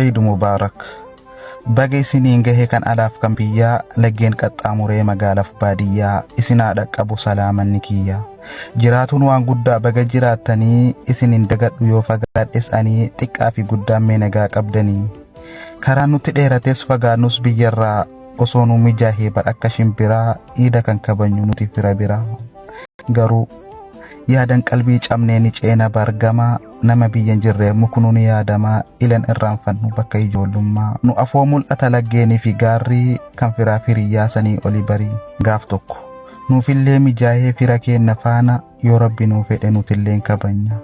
Eid Mubaarak. Baga isiniin gahe kan alaaf kan biyyaa, laggeen qaxxaamuree magaalaaf baadiyyaa, isinaa dhaqqabu salaamanni kiyya. Jiraatuun waan guddaa baga jiraattanii, isinin dagadhu yoo fagaadhes ani, xiqqaa fi guddaan mee nagaa qabdanii. Karaan nutti dheerates fagaannus biyyarraa, osoo nu mijaahee badhakka shimbiraa, iida kan kabajnu nuti fira biraa. Garuu yaadan qalbii cabnee ni ceena bargamaa, nama biyyan jirree muknu ni yaadamaa, ilan irraanfannu bakka ijoollummaa. Nu afoo mul'ata laggeenii fi gaarrii, kan firaa firiyyaa sanii oli barii. Gaaf tokko nuufillee mijaahee fira keenna faana, yoo rabbi nuu fedhe nutilleen kabanya.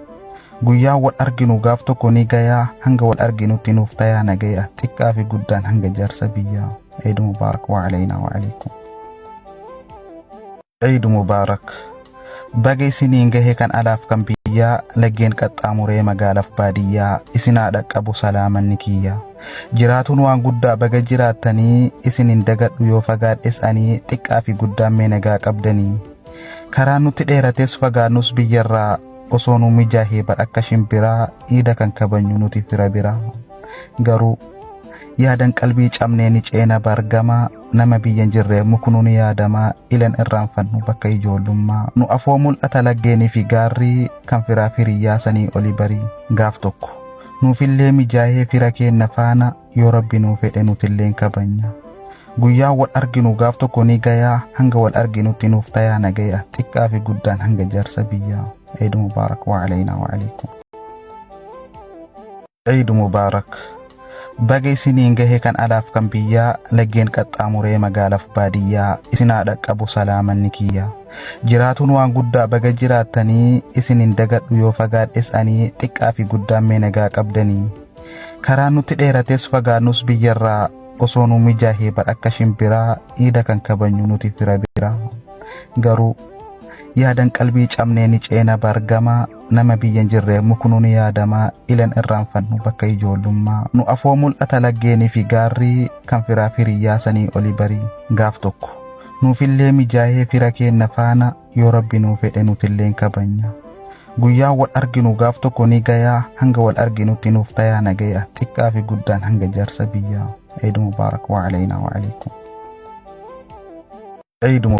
Guyyaa wal arginu gaaf tokko ni gayaa, hanga wal arginutti nuuf tayaa nagaya, xiqqaa fi guddaan hanga jaarsa biyyaa. Eid Mubaarak wa alaynaa wa alaykum. Eid Mubaarak. Baga isiniin gahe kan alaaf kan biyyaa, laggeen qaxxaamuree magaalaaf baadiyyaa, isinaa dhaqqabu salaamanni kiyya. Jiraatuun waan guddaa baga jiraattanii, isinin dagadhu yoo fagaadhes ani, xiqqaa fi guddaan mee nagaa qabdanii. Karaan nutti dheerates fagaannus biyyarraa, osoo nu mijaahee badhakka shimbiraa, iida kan kabajnu nuti fira biraa. Garuu yaadan qalbii cabnee ni ceena bargamaa, nama biyyan jirree muknu ni yaadamaa, ilan irraanfannu bakka ijoollummaa. Nu afoo mul'ata laggeenii fi gaarrii, kan firaa firiyyaa sanii oli barii. Gaaf tokko nuufillee mijaahee fira keenna faana, yoo rabbi nuu fedhe nutilleen kabanya. Guyyaa wal arginu gaaf tokko ni gayaa, hanga wal arginutti nuuf tayaa nagaya, xiqqaa fi guddaan hanga jaarsa biyyaa. Eid Mubaarak wa alaynaa wa alaykum. Eid Mubaarak. Baga isiniin gahe kan alaaf kan biyyaa, laggeen qaxxaamuree magaalaaf baadiyyaa, isinaa dhaqqabu salaamanni kiyya. Jiraatuun waan guddaa baga jiraattanii, isinin dagadhu yoo fagaadhes ani, xiqqaa fi guddaan mee nagaa qabdanii. Karaan nutti dheerates fagaannus biyyarraa, osoo nu mijaahee badhakka shimbiraa, iida kan kabajnu nuti fira biraa. Garuu yaadan qalbii cabnee ni ceena bargamaa, nama biyyan jirree muknu ni yaadamaa, ilan irraanfannu bakka ijoollummaa. Nu afoo mul'ata laggeenii fi gaarrii, kan firaa firiyyaa sanii oli barii. Gaaf tokko nuufillee mijaahee fira keenna faana, yoo rabbi nuu fedhe nutilleen kabanya. Guyyaa wal arginu gaaf tokko ni gayaa, hanga wal arginutti nuuf tayaa nagaya, xiqqaa fi guddaan hanga jaarsa biyyaa. Eid Mubaarak wa alaynaa wa alaykum.